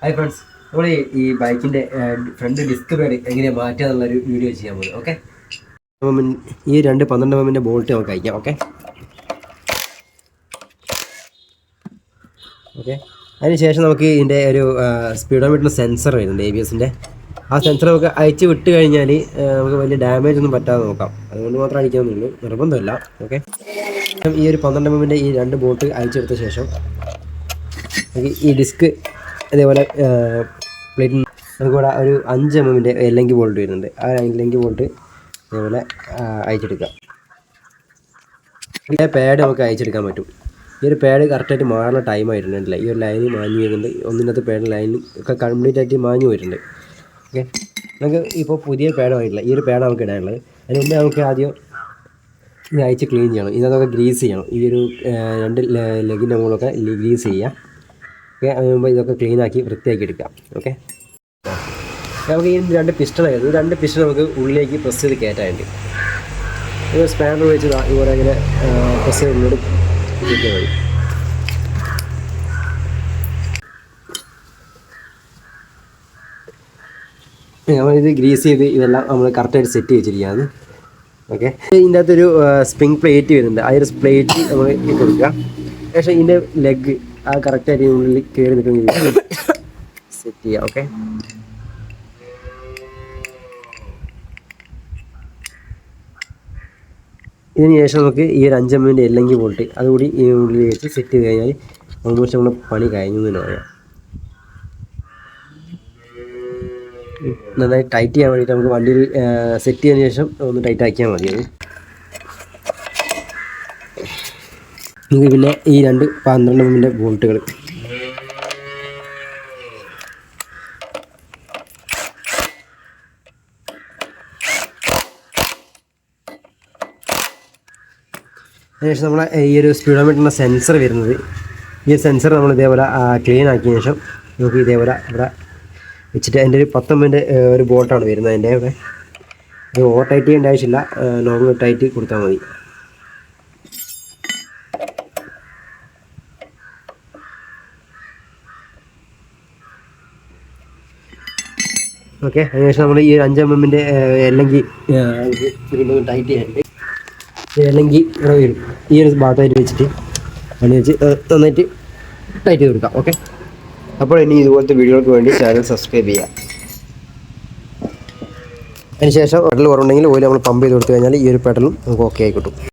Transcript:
Hi friends, നമ്മൾ ഈ ബൈക്കിൻ്റെ ഫ്രണ്ട് ഡിസ്ക് പാഡ് എങ്ങനെയാണ് മാറ്റുക എന്നുള്ളൊരു വീഡിയോ ചെയ്യാൻ പോകുന്നത്. ഓക്കെ, അപ്പം ഈ 12mm ബോൾട്ട് നമുക്ക് അയക്കാം. ഓക്കെ ഓക്കെ അതിനുശേഷം നമുക്ക് ഇതിൻ്റെ ഒരു സ്പീഡോമീറ്ററിൻ്റെ സെൻസർ വരുന്നുണ്ട്, ABS-ൻ്റെ. ആ സെൻസർ നമുക്ക് അയച്ച് വിട്ട് കഴിഞ്ഞാൽ നമുക്ക് വലിയ ഡാമേജ് ഒന്നും പറ്റാതെ നോക്കാം. അതുകൊണ്ട് മാത്രം അടിക്കാമെന്നുള്ളൂ, നിർബന്ധമില്ല. ഓക്കെ, ഈ ഒരു 12mm ഈ 2 ബോൾട്ട് അയച്ചെടുത്ത ശേഷം ഈ ഡിസ്ക് അതേപോലെ പ്ലേറ്റ് നമുക്കിവിടെ ഒരു 5mm എല്ലെങ്കിൽ ബോൾട്ട് വരുന്നുണ്ട്. ആ എല്ലെങ്കിൽ ബോൾട്ട് അതേപോലെ അയച്ചെടുക്കാം. ഈ പാഡ് നമുക്ക് അയച്ചെടുക്കാൻ പറ്റും. ഈ ഒരു പാഡ് കറക്റ്റായിട്ട് മാറുന്ന ടൈം ആയിട്ടുണ്ടല്ലേ. ഈ ഒരു ലൈന് മാഞ്ഞു വരുന്നുണ്ട്, ഒന്നിനകത്ത് പാഡ് ലൈൻ ഒക്കെ കംപ്ലീറ്റ് ആയിട്ട് മാഞ്ഞു വരുന്നുണ്ട്. ഓക്കെ, നമുക്ക് ഇപ്പോൾ പുതിയ പാഡ് ആയിട്ടില്ല, ഈ ഒരു പാഡ് നമുക്ക് ഇടാനുള്ളത്. അതിന് മുമ്പേ നമുക്ക് ആദ്യം ഇത് അയച്ച് ക്ലീൻ ചെയ്യണം. ഇതിനകത്തൊക്കെ ഗ്രീസ് ചെയ്യണം. ഈ ഒരു 2 ലെഗിൻ്റെ മുകളിലൊക്കെ ഗ്രീസ് ചെയ്യാം. ഓക്കെ, അതിന് മുമ്പ് ഇതൊക്കെ ക്ലീനാക്കി വൃത്തിയാക്കി എടുക്കാം. ഓക്കെ, നമുക്ക് ഈ 2 പിസ്റ്റൺ ആയിരുന്നു. ഈ 2 പിസ്റ്റൺ നമുക്ക് ഉള്ളിലേക്ക് പ്രസ് ചെയ്ത് കയറ്റാനുണ്ട്. ഇത് സ്പാനർ വെച്ച് ഇതുപോലെ ഇങ്ങനെ പ്രസ് ചെയ്ത് ഉള്ളോട് കിട്ടിയാൽ മതി. നമ്മളിത് ഗ്രീസ് ചെയ്ത് ഇതെല്ലാം നമ്മൾ കറക്റ്റായിട്ട് സെറ്റ് വെച്ചിരിക്കുകയാണ്. ഓക്കെ, ഇതിൻ്റെ അകത്തൊരു സ്പ്രിങ് പ്ലേറ്റ് വരുന്നുണ്ട്. ആ ഒരു പ്ലേറ്റ് നമ്മൾ ഇട്ട് കൊടുക്കുക. പക്ഷേ ഇതിൻ്റെ ലെഗ് ആ കറക്റ്റായിട്ട് ഉള്ളിൽ കയറി നിൽക്കുന്ന സെറ്റ് ചെയ്യാം. ഓക്കെ, ഇതിന് ശേഷം നമുക്ക് ഈ ഒരു 5mm എല്ലെങ്കിൽ ബോൾട്ട് അതുകൂടി ഈ ഉള്ളിൽ വെച്ച് സെറ്റ് ചെയ്ത് കഴിഞ്ഞാൽ ഓൾമോസ്റ്റ് നമ്മൾ പണി കഴിഞ്ഞു എന്ന് പറയാം. നന്നായി ടൈറ്റ് ചെയ്യാൻ വേണ്ടിയിട്ട് നമുക്ക് വണ്ടിയിൽ സെറ്റ് ചെയ്തതിന് ശേഷം ഒന്ന് ടൈറ്റ് ആക്കിയാൽ മതി. നമുക്ക് പിന്നെ ഈ 2 12mm ബോൾട്ടുകൾ അതിനുശേഷം നമ്മൾ ഈ ഒരു സ്പീഡോമീറ്ററിൻ്റെ സെൻസർ വരുന്നത്, ഈ സെൻസർ നമ്മൾ ഇതേപോലെ ക്ലീൻ ആക്കിയതിന് ശേഷം നമുക്ക് ഇതേപോലെ ഇവിടെ വെച്ചിട്ട് അതിൻ്റെ ഒരു 10mm ഒരു ബോൾട്ടാണ് വരുന്നത്. അതിൻ്റെ ഇവിടെ ഇത് ഓവർ ടൈറ്റ് ചെയ്യേണ്ട ആവശ്യമില്ല, നോർമൽ ടൈറ്റ് കൊടുത്താൽ മതി. ഓക്കെ, അതിനുശേഷം നമ്മൾ ഈ 5mm അല്ലെങ്കിൽ ടൈറ്റ് ചെയ്യാനുണ്ട്. അല്ലെങ്കിൽ ഇവിടെ വരും, ഈ ഒരു ഭാഗത്തായിട്ട് വെച്ചിട്ട് അതിന് വെച്ച് നന്നായിട്ട് ടൈറ്റ് ചെയ്ത് കൊടുക്കാം. ഓക്കെ, അപ്പോൾ ഇനി ഇതുപോലത്തെ വീഡിയോകൾക്ക് വേണ്ടി ചാനൽ സബ്സ്ക്രൈബ് ചെയ്യുക. അതിനുശേഷം പെഡൽ കുറവുണ്ടെങ്കിൽ ഓയിൽ നമ്മൾ പമ്പ് ചെയ്ത് കൊടുത്തു കഴിഞ്ഞാൽ ഈ ഒരു പെഡലും നമുക്ക് ഓക്കെ ആയി കിട്ടും.